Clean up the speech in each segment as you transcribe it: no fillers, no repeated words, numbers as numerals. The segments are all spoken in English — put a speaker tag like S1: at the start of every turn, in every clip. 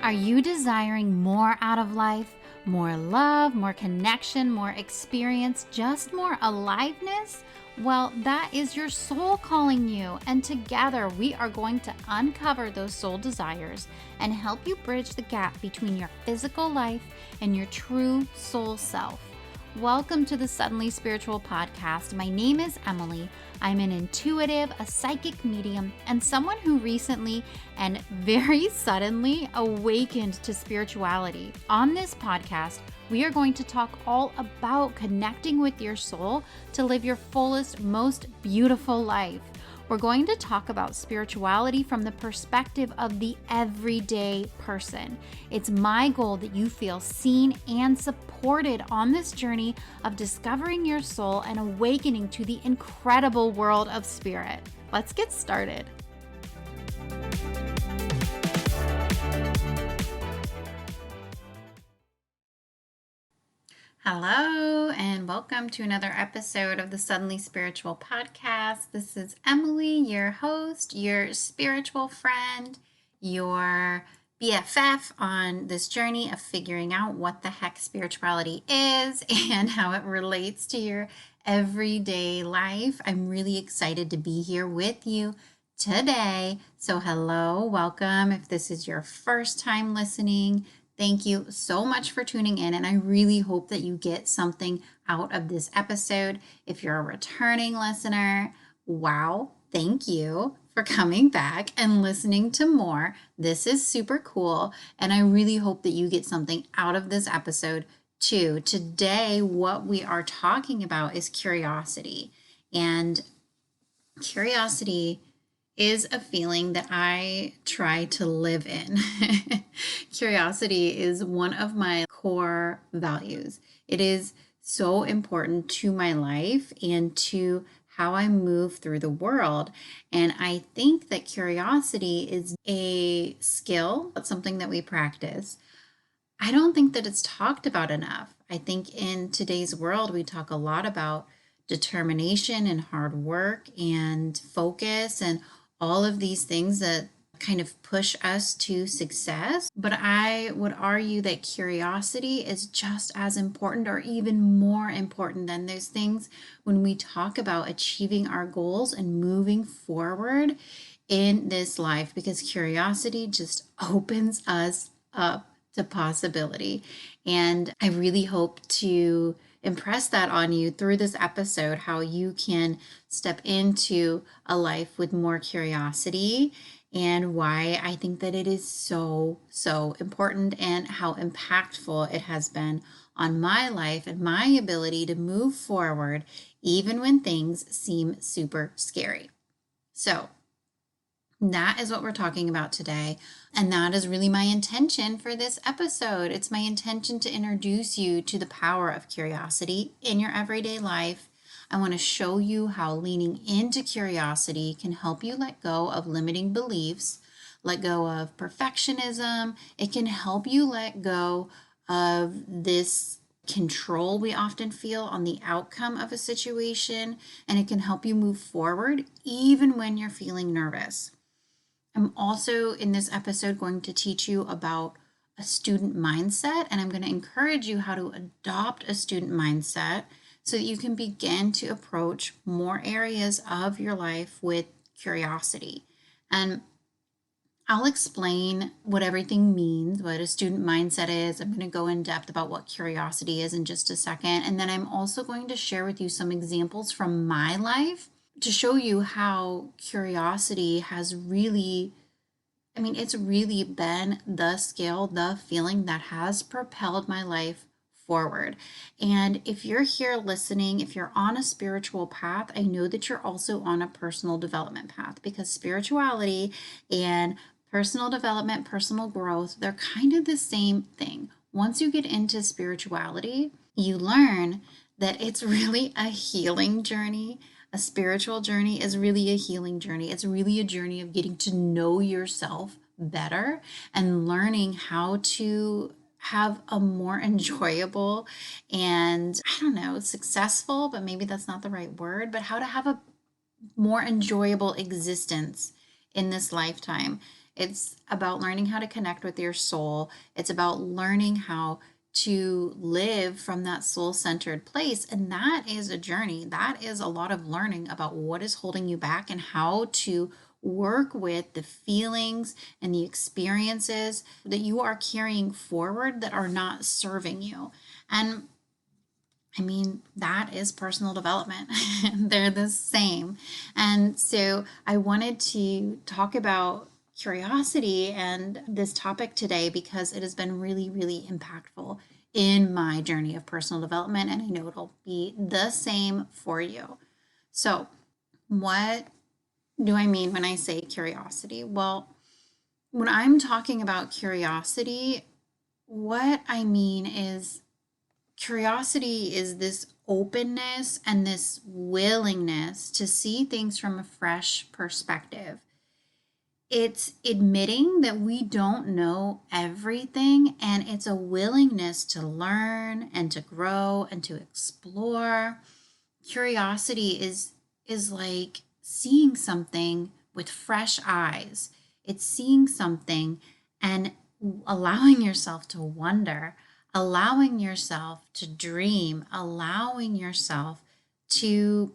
S1: Are you desiring more out of life? More love, more connection, more experience, just more aliveness? Well, that is your soul calling you, and together we are going to uncover those soul desires and help you bridge the gap between your physical life and your true soul self. Welcome to the Suddenly Spiritual Podcast. My name is Emily. I'm an intuitive, a psychic medium, and someone who recently and very suddenly awakened to spirituality. On this podcast, we are going to talk all about connecting with your soul to live your fullest, most beautiful life. We're going to talk about spirituality from the perspective of the everyday person. It's my goal that you feel seen and supported on this journey of discovering your soul and awakening to the incredible world of spirit. Let's get started. Hello, and welcome to another episode of the Suddenly Spiritual Podcast. This is Emily, your host, your spiritual friend, your BFF on this journey of figuring out what the heck spirituality is and how it relates to your everyday life. I'm really excited to be here with you today. So hello, welcome. If this is your first time listening, thank you so much for tuning in, and I really hope that you get something out of this episode. If you're a returning listener, wow, thank you for coming back and listening to more. This is super cool, and I really hope that you get something out of this episode too. Today, what we are talking about is curiosity, and curiosity is a feeling that I try to live in. Curiosity is one of my core values. It is so important to my life and to how I move through the world. And I think that curiosity is a skill, it's something that we practice. I don't think that it's talked about enough. I think in today's world, we talk a lot about determination and hard work and focus and all of these things that kind of push us to success. But I would argue that curiosity is just as important or even more important than those things when we talk about achieving our goals and moving forward in this life, because curiosity just opens us up to possibility. And I really hope to impress that on you through this episode, how you can step into a life with more curiosity and why I think that it is so important and how impactful it has been on my life and my ability to move forward even when things seem super scary. So that is what we're talking about today. And that is really my intention for this episode. It's my intention to introduce you to the power of curiosity in your everyday life. I want to show you how leaning into curiosity can help you let go of limiting beliefs, let go of perfectionism. It can help you let go of this control we often feel on the outcome of a situation, and it can help you move forward even when you're feeling nervous. I'm also in this episode going to teach you about a student mindset, and I'm going to encourage you how to adopt a student mindset so that you can begin to approach more areas of your life with curiosity. And I'll explain what everything means, what a student mindset is. I'm going to go in depth about what curiosity is in just a second. And then I'm also going to share with you some examples from my life to show you how curiosity has it's really been the skill, the feeling that has propelled my life forward. And if you're here listening, if you're on a spiritual path, I know that you're also on a personal development path, because spirituality and personal development, personal growth, they're kind of the same thing. Once you get into spirituality, you learn that it's really a healing journey. A spiritual journey is really a healing journey. It's really a journey of getting to know yourself better and learning how to have a more enjoyable and, successful, but maybe that's not the right word, but how to have a more enjoyable existence in this lifetime. It's about learning how to connect with your soul. It's about learning how to live from that soul-centered place. And that is a journey. That is a lot of learning about what is holding you back and how to work with the feelings and the experiences that you are carrying forward that are not serving you. And I mean, that is personal development. They're the same. And so I wanted to talk about curiosity and this topic today because it has been really, really impactful in my journey of personal development. And I know it'll be the same for you. So, what do I mean when I say curiosity? Well, when I'm talking about curiosity, what I mean is curiosity is this openness and this willingness to see things from a fresh perspective. It's admitting that we don't know everything, and it's a willingness to learn and to grow and to explore. Curiosity is like seeing something with fresh eyes. It's seeing something and allowing yourself to wonder, allowing yourself to dream, allowing yourself to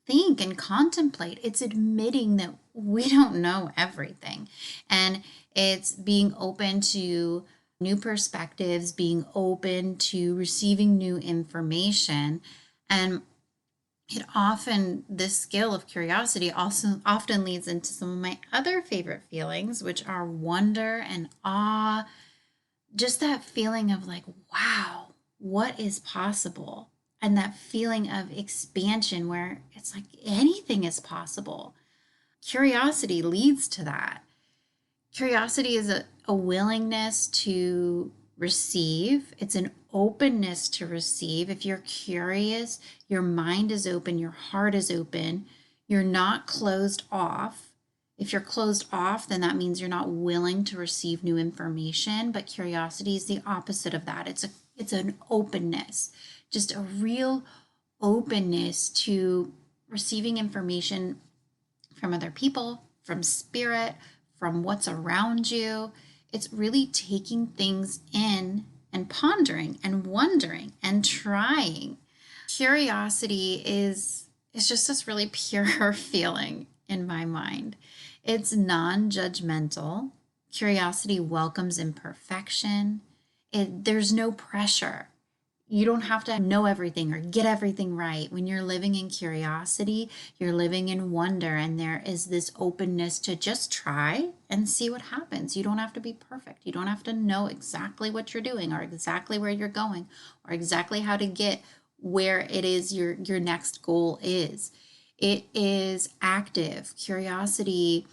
S1: think and contemplate. It's admitting that we don't know everything. And it's being open to new perspectives, being open to receiving new information. And this skill of curiosity also often leads into some of my other favorite feelings, which are wonder and awe. Just that feeling of like, wow, what is possible? And that feeling of expansion where it's like anything is possible. Curiosity leads to that. Curiosity is a willingness to receive. It's an openness to receive. If you're curious, your mind is open, your heart is open, you're not closed off. If you're closed off, then that means you're not willing to receive new information. But curiosity is the opposite of that. It's an openness, just a real openness to receiving information from other people, from spirit, from what's around you. It's really taking things in and pondering and wondering and trying. Curiosity is just this really pure feeling in my mind. It's non-judgmental. Curiosity welcomes imperfection. There's no pressure. You don't have to know everything or get everything right. When you're living in curiosity, you're living in wonder, and there is this openness to just try and see what happens. You don't have to be perfect. You don't have to know exactly what you're doing or exactly where you're going or exactly how to get where it is your next goal is. It is active. Curiosity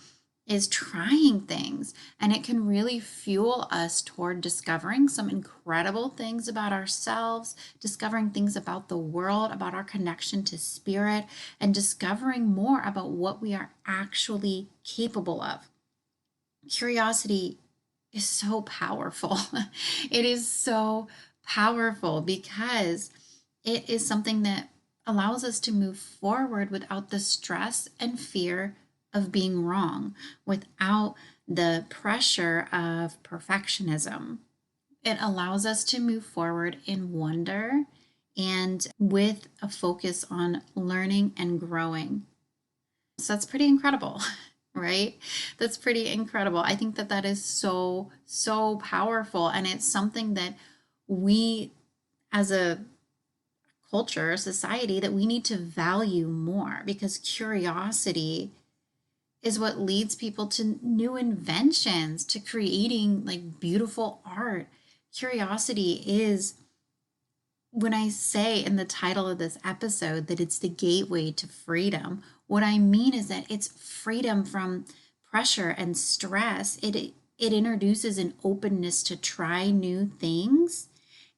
S1: is trying things, and it can really fuel us toward discovering some incredible things about ourselves, discovering things about the world, about our connection to spirit, and discovering more about what we are actually capable of. Curiosity is so powerful. It is so powerful because it is something that allows us to move forward without the stress and fear of being wrong, without the pressure of perfectionism. It allows us to move forward in wonder and with a focus on learning and growing. So that's pretty incredible, right? That's pretty incredible. I think that is so, so powerful. And it's something that we, as a culture, society, that we need to value more, because curiosity is what leads people to new inventions, to creating like beautiful art. Curiosity is, when I say in the title of this episode that it's the gateway to freedom, what I mean is that it's freedom from pressure and stress. It introduces an openness to try new things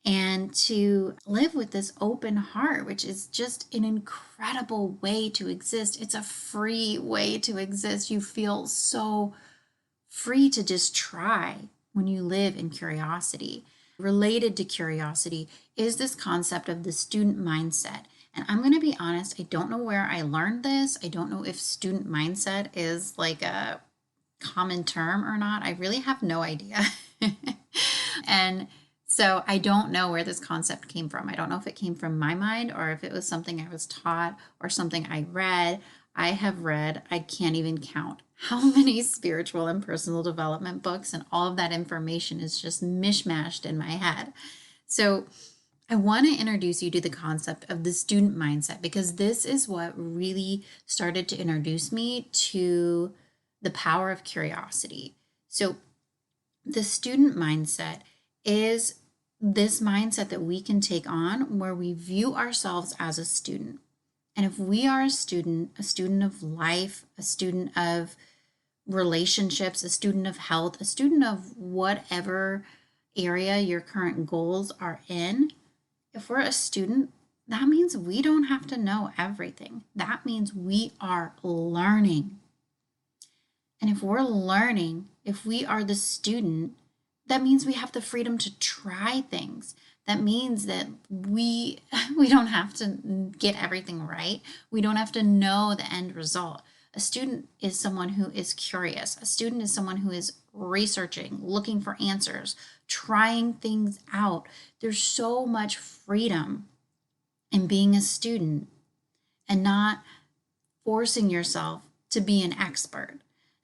S1: and to live with this open heart, which is just an incredible way to exist. It's a free way to exist. You feel so free to just try when you live in curiosity. Related to curiosity is this concept of the student mindset. And I'm going to be honest, I don't know where I learned this. I don't know if student mindset is like a common term or not. I really have no idea. And so I don't know where this concept came from. I don't know if it came from my mind or if it was something I was taught or something I read. I have read, I can't even count how many spiritual and personal development books, and all of that information is just mishmashed in my head. So I want to introduce you to the concept of the student mindset, because this is what really started to introduce me to the power of curiosity. So the student mindset is this mindset that we can take on where we view ourselves as a student. And if we are a student of life, a student of relationships, a student of health, a student of whatever area your current goals are in, if we're a student, that means we don't have to know everything. That means we are learning. And if we're learning, if we are the student, that means we have the freedom to try things. That means that we don't have to get everything right. We don't have to know the end result. A student is someone who is curious. A student is someone who is researching, looking for answers, trying things out. There's so much freedom in being a student and not forcing yourself to be an expert,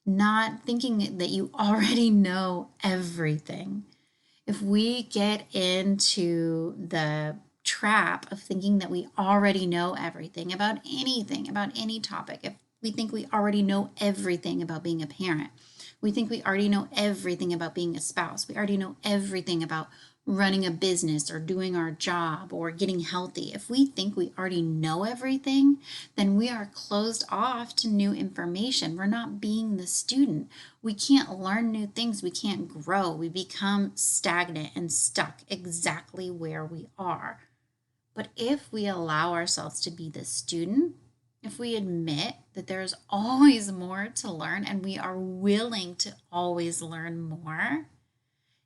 S1: not thinking that you already know everything. If we get into the trap of thinking that we already know everything about anything, about any topic, if we think we already know everything about being a parent, we think we already know everything about being a spouse, we already know everything about running a business or doing our job or getting healthy. If we think we already know everything, then we are closed off to new information. We're not being the student. We can't learn new things. We can't grow. We become stagnant and stuck exactly where we are. But if we allow ourselves to be the student, if we admit that there's always more to learn and we are willing to always learn more,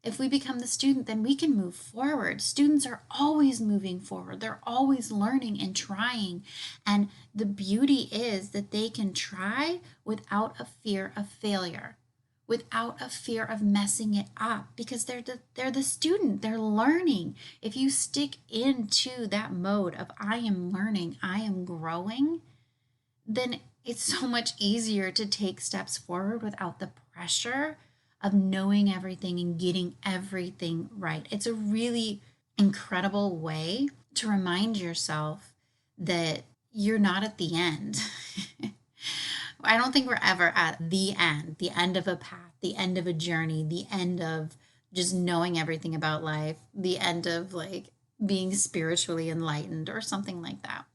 S1: if we become the student, then we can move forward. Students are always moving forward. They're always learning and trying. And the beauty is that they can try without a fear of failure, without a fear of messing it up, because they're the student. They're learning. If you stick into that mode of I am learning, I am growing, then it's so much easier to take steps forward without the pressure of knowing everything and getting everything right. It's a really incredible way to remind yourself that you're not at the end. I don't think we're ever at the end of a path, the end of a journey, the end of just knowing everything about life, the end of like being spiritually enlightened or something like that.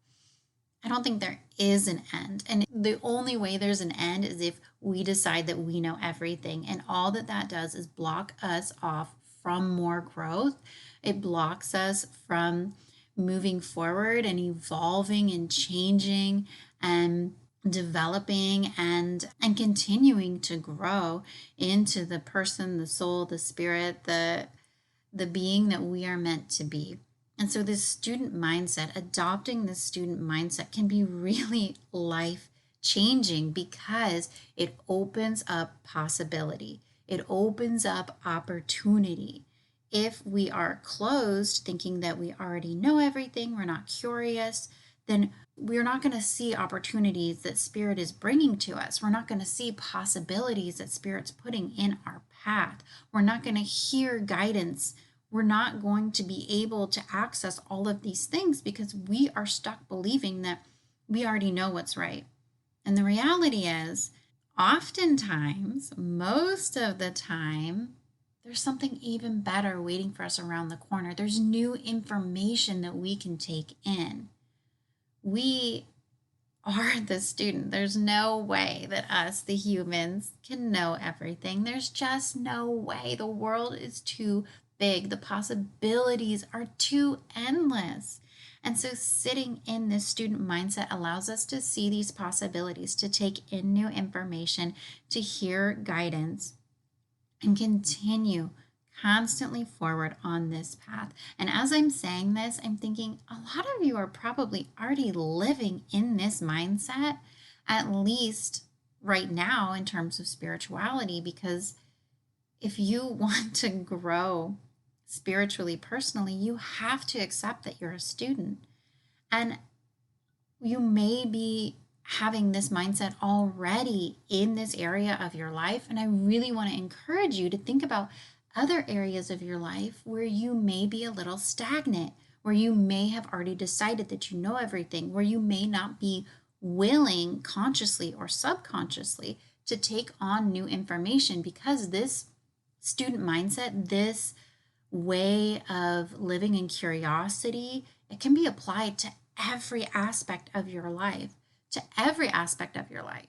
S1: I don't think there is an end. And the only way there's an end is if we decide that we know everything. And all that does is block us off from more growth. It blocks us from moving forward and evolving and changing and developing and continuing to grow into the person, the soul, the spirit, the being that we are meant to be. And so this student mindset, adopting this student mindset can be really life changing because it opens up possibility. It opens up opportunity. If we are closed, thinking that we already know everything, we're not curious, then we're not going to see opportunities that Spirit is bringing to us. We're not going to see possibilities that Spirit's putting in our path. We're not going to hear guidance. We're not going to be able to access all of these things because we are stuck believing that we already know what's right. And the reality is, oftentimes, most of the time, there's something even better waiting for us around the corner. There's new information that we can take in. We are the student. There's no way that us, the humans, can know everything. There's just no way. The world is too big. The possibilities are too endless. And so sitting in this student mindset allows us to see these possibilities, to take in new information, to hear guidance, and continue constantly forward on this path. And as I'm saying this, I'm thinking a lot of you are probably already living in this mindset, at least right now in terms of spirituality, because if you want to grow spiritually, personally, you have to accept that you're a student. And you may be having this mindset already in this area of your life. And I really want to encourage you to think about other areas of your life where you may be a little stagnant, where you may have already decided that you know everything, where you may not be willing consciously or subconsciously to take on new information, because this student mindset, this way of living in curiosity, it can be applied to every aspect of your life, to every aspect of your life.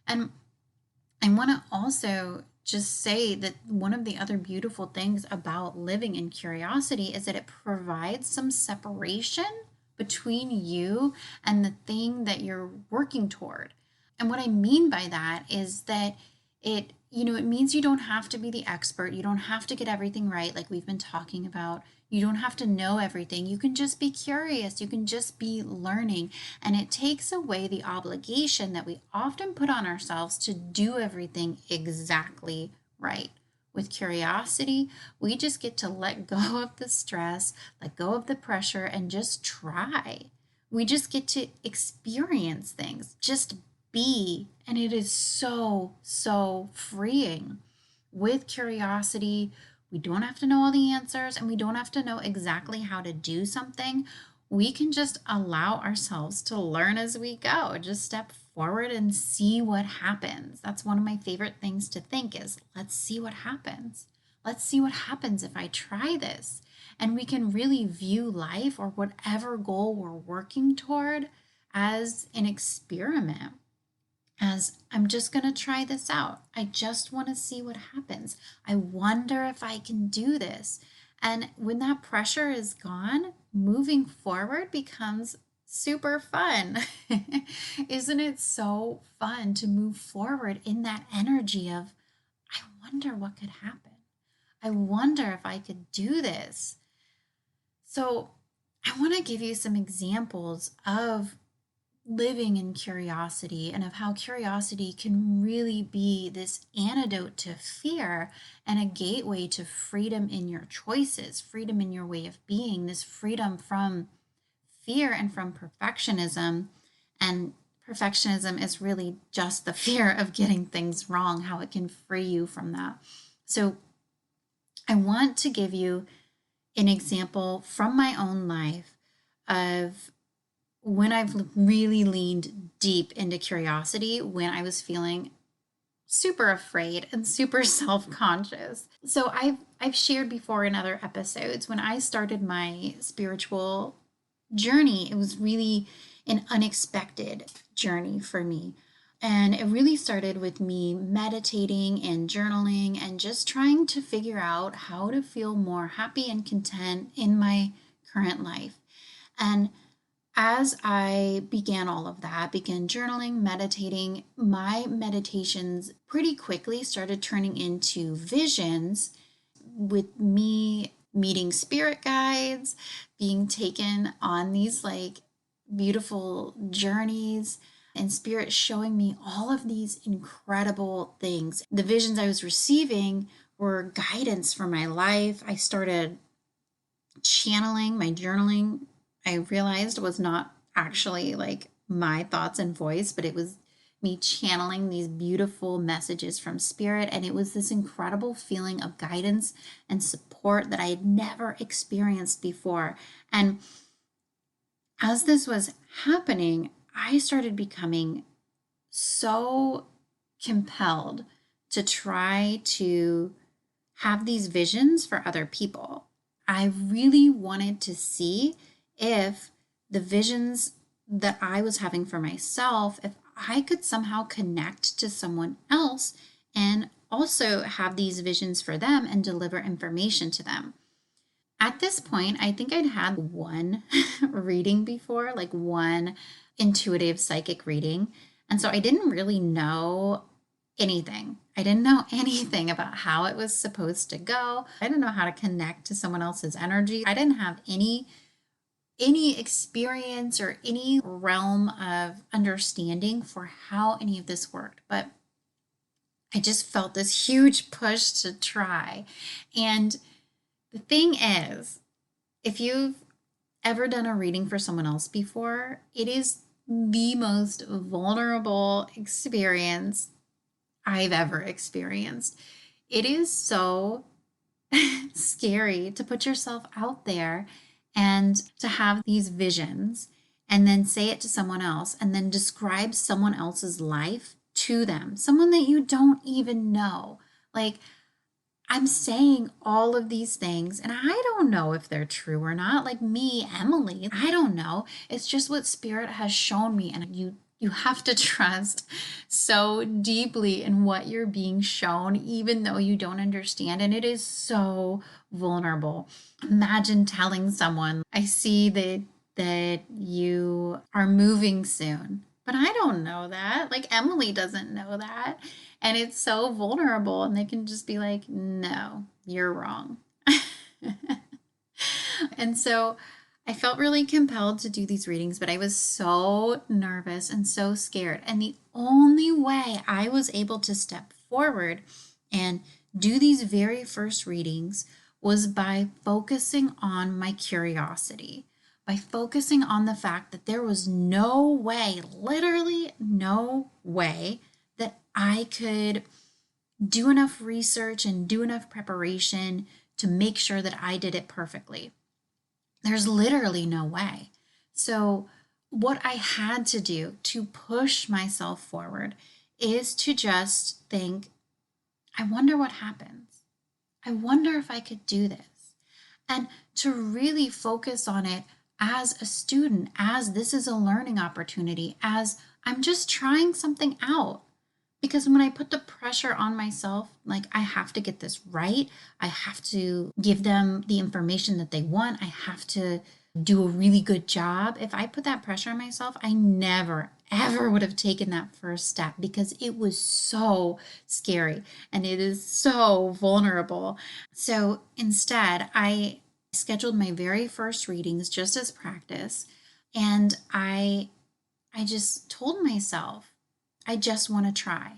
S1: And I want to also just say that one of the other beautiful things about living in curiosity is that it provides some separation between you and the thing that you're working toward. And what I mean by that is that it means you don't have to be the expert. You don't have to get everything right, like we've been talking about. You don't have to know everything. You can just be curious. You can just be learning. And it takes away the obligation that we often put on ourselves to do everything exactly right. With curiosity, we just get to let go of the stress, let go of the pressure, and just try. We just get to experience things, just be. And it is so, so freeing. With curiosity, we don't have to know all the answers, and we don't have to know exactly how to do something. We can just allow ourselves to learn as we go. Just step forward and see what happens. That's one of my favorite things to think is, let's see what happens. Let's see what happens if I try this. And we can really view life or whatever goal we're working toward as an experiment, as I'm just going to try this out. I just want to see what happens. I wonder if I can do this. And when that pressure is gone, moving forward becomes super fun. Isn't it so fun to move forward in that energy of, I wonder what could happen? I wonder if I could do this. So I want to give you some examples of living in curiosity and of how curiosity can really be this antidote to fear and a gateway to freedom in your choices, freedom in your way of being, this freedom from fear and from perfectionism. And perfectionism is really just the fear of getting things wrong, how it can free you from that. So I want to give you an example from my own life of when I've really leaned deep into curiosity, when I was feeling super afraid and super self-conscious. So I've shared before in other episodes, when I started my spiritual journey, it was really an unexpected journey for me. And it really started with me meditating and journaling and just trying to figure out how to feel more happy and content in my current life. And as I began all of that, began journaling, meditating, my meditations pretty quickly started turning into visions, with me meeting spirit guides, being taken on these like beautiful journeys, and spirit showing me all of these incredible things. The visions I was receiving were guidance for my life. I started channeling. My journaling, I realized, was not actually like my thoughts and voice, but it was me channeling these beautiful messages from spirit. And it was this incredible feeling of guidance and support that I had never experienced before. And as this was happening, I started becoming so compelled to try to have these visions for other people. I really wanted to see if the visions that I was having for myself, if I could somehow connect to someone else and also have these visions for them and deliver information to them. At this point, I think I'd had one reading before, like one intuitive psychic reading. And so I didn't really know anything. I didn't know anything about how it was supposed to go. I didn't know how to connect to someone else's energy. I didn't have any any experience or any realm of understanding for how any of this worked, but I just felt this huge push to try. And the thing is, if you've ever done a reading for someone else before, it is the most vulnerable experience I've ever experienced. It is so scary to put yourself out there and to have these visions and then say it to someone else and then describe someone else's life to them, someone that you don't even know. Like, I'm saying all of these things and I don't know if they're true or not. Like me, Emily, I don't know. It's just what spirit has shown me, and you have to trust so deeply in what you're being shown even though you don't understand, and it is so vulnerable. Imagine telling someone, I see that you are moving soon. But I don't know that. Like Emily doesn't know that. And it's so vulnerable, and they can just be like, no, you're wrong. And so I felt really compelled to do these readings, but I was so nervous and so scared. And the only way I was able to step forward and do these very first readings was by focusing on my curiosity, by focusing on the fact that there was no way, literally no way, that I could do enough research and do enough preparation to make sure that I did it perfectly. There's literally no way. So, what I had to do to push myself forward is to just think, I wonder what happens. I wonder if I could do this. And to really focus on it as a student, as this is a learning opportunity, as I'm just trying something out. Because when I put the pressure on myself, like I have to get this right, I have to give them the information that they want, I have to do a really good job. If I put that pressure on myself, I never, ever would have taken that first step because it was so scary and it is so vulnerable. So instead, I scheduled my very first readings just as practice, and I just told myself, I just want to try.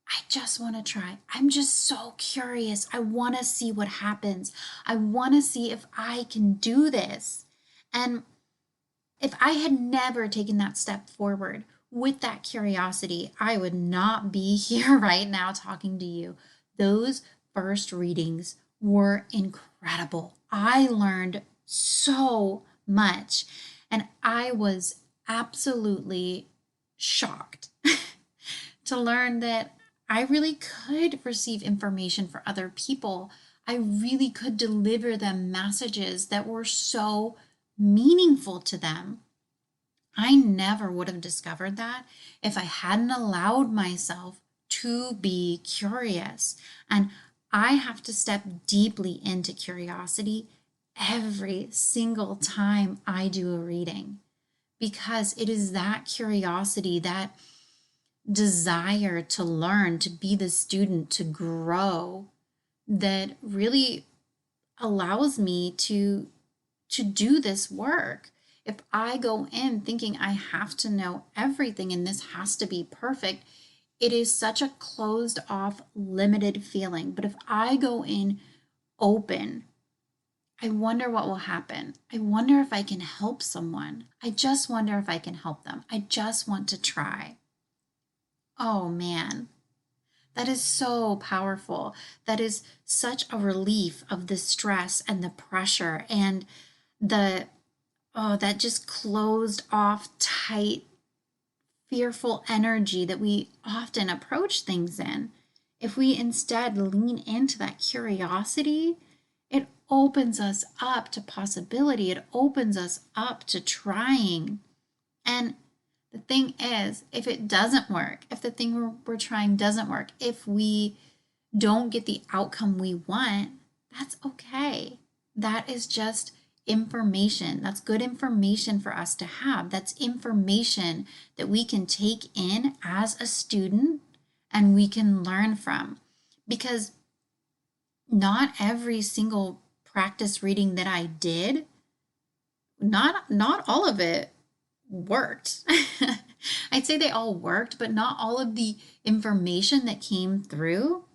S1: I just want to try. I'm just so curious. I want to see what happens. I want to see if I can do this. And if I had never taken that step forward with that curiosity, I would not be here right now talking to you. Those first readings were incredible. I learned so much, and I was absolutely shocked to learn that I really could receive information for other people. I really could deliver them messages that were so meaningful to them. I never would have discovered that if I hadn't allowed myself to be curious. And I have to step deeply into curiosity every single time I do a reading, because it is that curiosity, that desire to learn, to be the student, to grow, that really allows me to do this work. If I go in thinking I have to know everything and this has to be perfect, it is such a closed off, limited feeling. But if I go in open, I wonder what will happen. I wonder if I can help someone. I just wonder if I can help them. I just want to try. Oh man, that is so powerful. That is such a relief of the stress and the pressure and the, oh, that just closed off, tight, fearful energy that we often approach things in. If we instead lean into that curiosity, it opens us up to possibility. It opens us up to trying. And the thing is, if it doesn't work, if the thing we're trying doesn't work, if we don't get the outcome we want, that's okay. That is just information. That's good information for us to have. That's information that we can take in as a student and we can learn from. Because not every single practice reading that I did not all of it worked. I'd say they all worked, but not all of the information that came through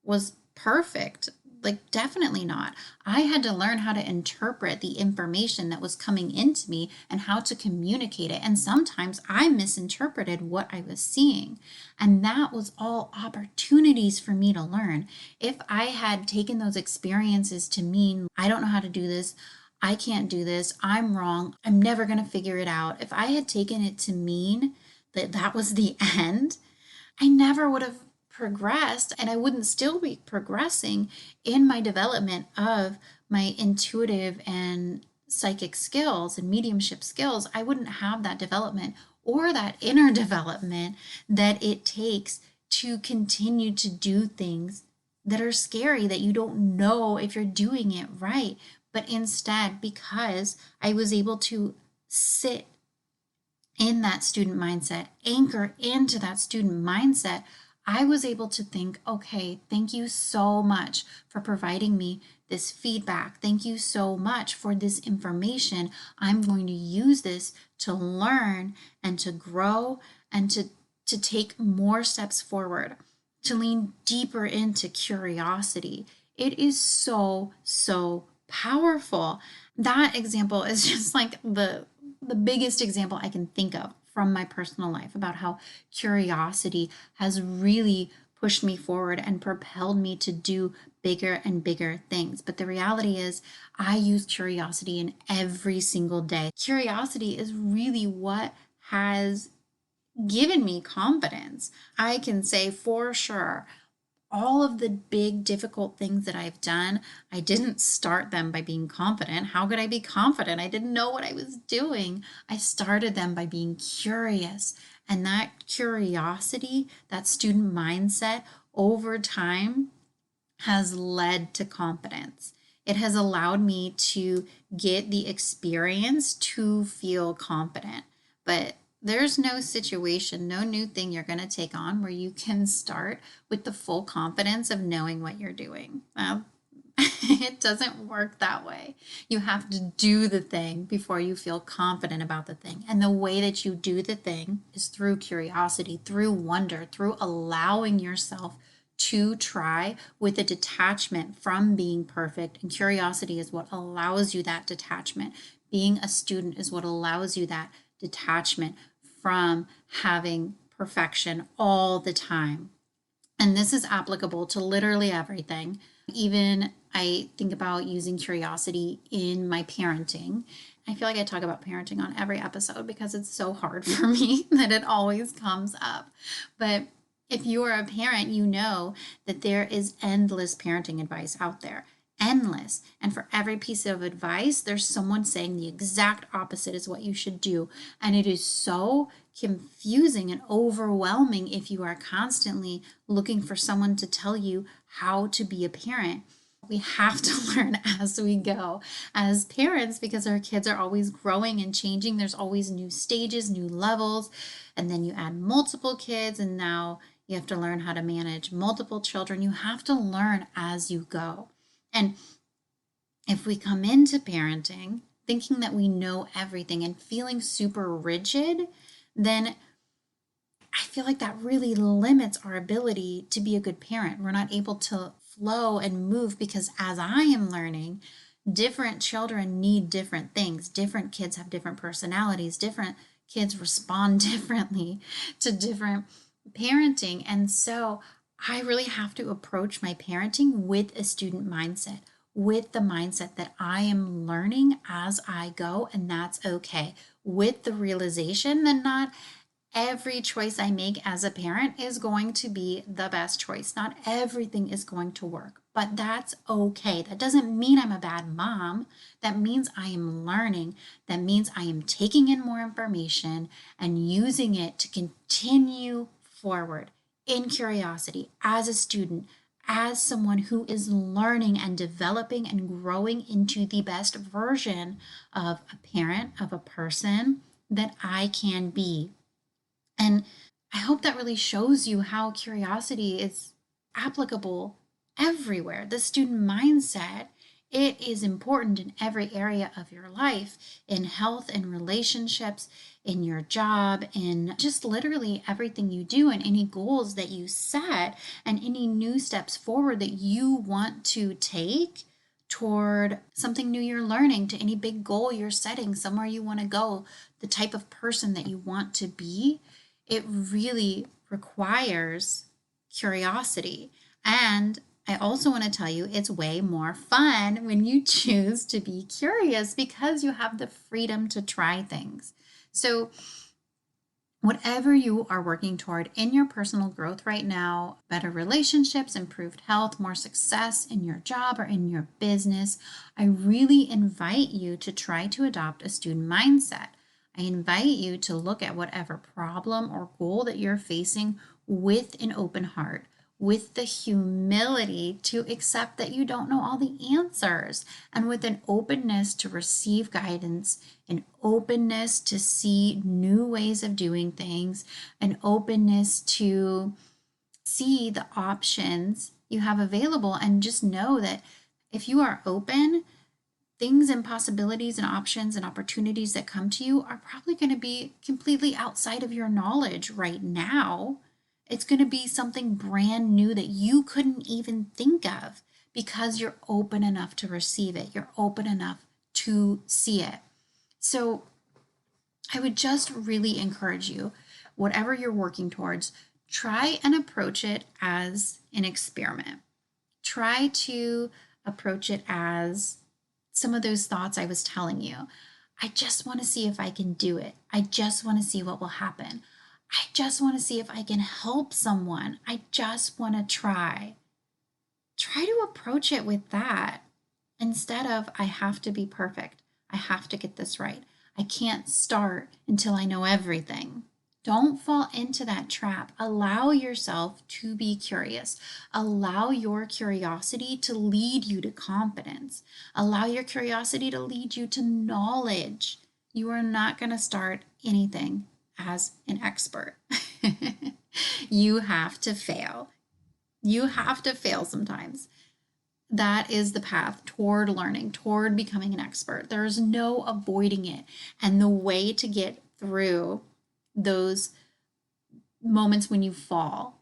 S1: was perfect. Like, definitely not. I had to learn how to interpret the information that was coming into me and how to communicate it. And sometimes I misinterpreted what I was seeing. And that was all opportunities for me to learn. If I had taken those experiences to mean, I don't know how to do this, I can't do this, I'm wrong, I'm never going to figure it out. If I had taken it to mean that that was the end, I never would have progressed, and I wouldn't still be progressing in my development of my intuitive and psychic skills and mediumship skills. I wouldn't have that development or that inner development that it takes to continue to do things that are scary, that you don't know if you're doing it right. But instead, because I was able to sit in that student mindset, anchor into that student mindset, I was able to think, okay, thank you so much for providing me this feedback. Thank you so much for this information. I'm going to use this to learn and to grow and to take more steps forward, to lean deeper into curiosity. It is so, so powerful. That example is just like the biggest example I can think of from my personal life about how curiosity has really pushed me forward and propelled me to do bigger and bigger things. But the reality is, I use curiosity in every single day. Curiosity is really what has given me confidence. I can say for sure, all of the big, difficult things that I've done, I didn't start them by being confident. How could I be confident? I didn't know what I was doing. I started them by being curious. And that curiosity, that student mindset over time has led to confidence. It has allowed me to get the experience to feel confident. But there's no situation, no new thing you're going to take on where you can start with the full confidence of knowing what you're doing. It doesn't work that way. You have to do the thing before you feel confident about the thing. And the way that you do the thing is through curiosity, through wonder, through allowing yourself to try with a detachment from being perfect. And curiosity is what allows you that detachment. Being a student is what allows you that detachment from having perfection all the time. And this is applicable to literally everything. Even I think about using curiosity in my parenting. I feel like I talk about parenting on every episode because it's so hard for me that it always comes up. But if you're a parent, you know that there is endless parenting advice out there. Endless. And for every piece of advice, there's someone saying the exact opposite is what you should do. And it is so confusing and overwhelming if you are constantly looking for someone to tell you how to be a parent. We have to learn as we go as parents because our kids are always growing and changing. There's always new stages, new levels, and then you add multiple kids, and now you have to learn how to manage multiple children. You have to learn as you go. And if we come into parenting thinking that we know everything and feeling super rigid, then I feel like that really limits our ability to be a good parent. We're not able to flow and move because as I am learning, different children need different things. Different kids have different personalities. Different kids respond differently to different parenting. And so I really have to approach my parenting with a student mindset, with the mindset that I am learning as I go, and that's okay. With the realization that not every choice I make as a parent is going to be the best choice. Not everything is going to work, but that's okay. That doesn't mean I'm a bad mom. That means I am learning. That means I am taking in more information and using it to continue forward in curiosity as a student, as someone who is learning and developing and growing into the best version of a parent, of a person that I can be. And I hope that really shows you how curiosity is applicable everywhere. The student mindset It is important in every area of your life, in health, in relationships, in your job, in just literally everything you do, and any goals that you set, and any new steps forward that you want to take toward something new you're learning, to any big goal you're setting, somewhere you want to go, the type of person that you want to be. It really requires curiosity. And I also want to tell you it's way more fun when you choose to be curious because you have the freedom to try things. So, whatever you are working toward in your personal growth right now, better relationships, improved health, more success in your job or in your business, I really invite you to try to adopt a student mindset. I invite you to look at whatever problem or goal that you're facing with an open heart, with the humility to accept that you don't know all the answers, and with an openness to receive guidance, an openness to see new ways of doing things, an openness to see the options you have available, and just know that if you are open, things and possibilities and options and opportunities that come to you are probably going to be completely outside of your knowledge right now. It's going to be something brand new that you couldn't even think of because you're open enough to receive it. You're open enough to see it. So I would just really encourage you, whatever you're working towards, try and approach it as an experiment. Try to approach it as some of those thoughts I was telling you. I just want to see if I can do it. I just want to see what will happen. I just want to see if I can help someone. I just want to try. Try to approach it with that instead of, I have to be perfect. I have to get this right. I can't start until I know everything. Don't fall into that trap. Allow yourself to be curious. Allow your curiosity to lead you to confidence. Allow your curiosity to lead you to knowledge. You are not going to start anything as an expert. You have to fail. You have to fail sometimes. That is the path toward learning, toward becoming an expert. There is no avoiding it. And the way to get through those moments when you fall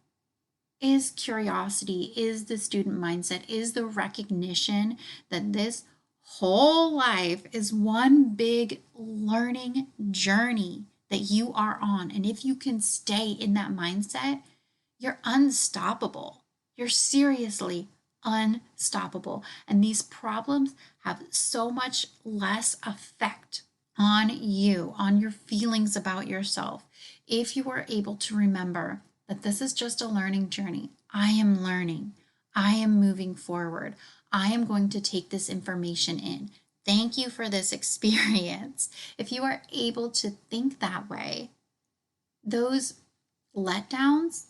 S1: is curiosity, is the student mindset, is the recognition that this whole life is one big learning journey that you are on. And if you can stay in that mindset, you're unstoppable. You're seriously unstoppable. And these problems have so much less effect on you, on your feelings about yourself, if you are able to remember that this is just a learning journey. I am learning. I am moving forward. I am going to take this information in. Thank you for this experience. If you are able to think that way, those letdowns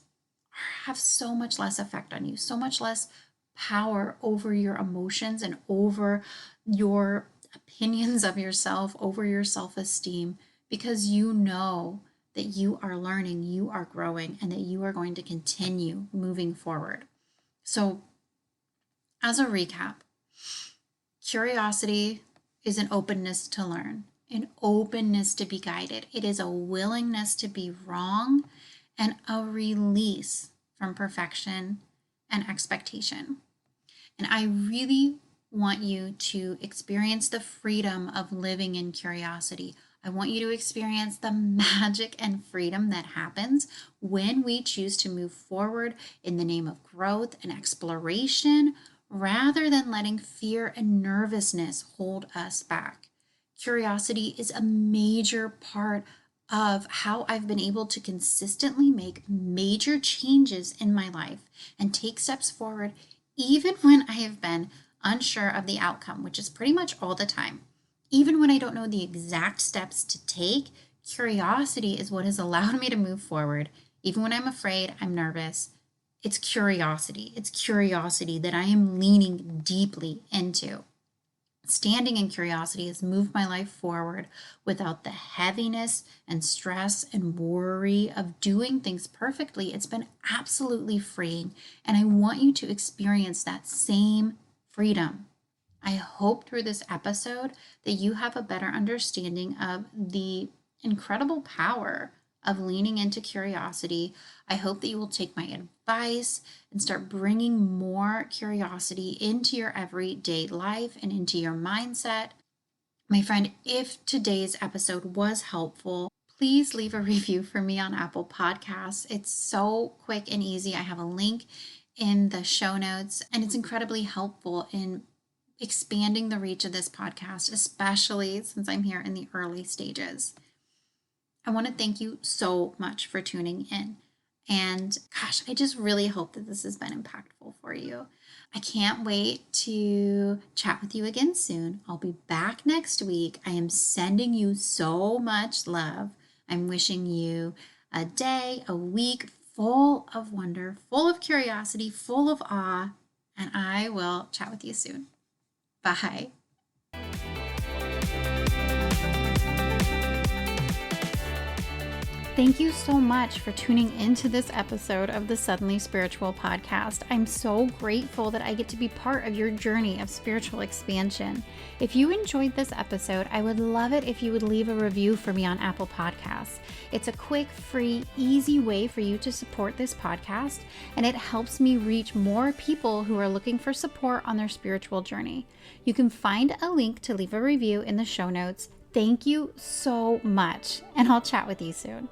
S1: have so much less effect on you, so much less power over your emotions and over your opinions of yourself, over your self-esteem, because you know that you are learning, you are growing, and that you are going to continue moving forward. So, as a recap, curiosity is an openness to learn, an openness to be guided. It is a willingness to be wrong and a release from perfection and expectation. And I really want you to experience the freedom of living in curiosity. I want you to experience the magic and freedom that happens when we choose to move forward in the name of growth and exploration rather than letting fear and nervousness hold us back. Curiosity is a major part of how I've been able to consistently make major changes in my life and take steps forward even when I have been unsure of the outcome, which is pretty much all the time. Even when I don't know the exact steps to take, curiosity is what has allowed me to move forward. Even when I'm afraid, I'm nervous, it's curiosity. It's curiosity that I am leaning deeply into. Standing in curiosity has moved my life forward without the heaviness and stress and worry of doing things perfectly. It's been absolutely freeing, and I want you to experience that same freedom. I hope through this episode that you have a better understanding of the incredible power of leaning into curiosity. I hope that you will take my advice and start bringing more curiosity into your everyday life and into your mindset. My friend, if today's episode was helpful, please leave a review for me on Apple Podcasts. It's so quick and easy. I have a link in the show notes, and it's incredibly helpful in expanding the reach of this podcast, especially since I'm here in the early stages. I want to thank you so much for tuning in. And gosh, I just really hope that this has been impactful for you. I can't wait to chat with you again soon. I'll be back next week. I am sending you so much love. I'm wishing you a day, a week full of wonder, full of curiosity, full of awe, and I will chat with you soon. Bye. Thank you so much for tuning into this episode of the Suddenly Spiritual podcast. I'm so grateful that I get to be part of your journey of spiritual expansion. If you enjoyed this episode, I would love it if you would leave a review for me on Apple Podcasts. It's a quick, free, easy way for you to support this podcast, and it helps me reach more people who are looking for support on their spiritual journey. You can find a link to leave a review in the show notes. Thank you so much, and I'll chat with you soon.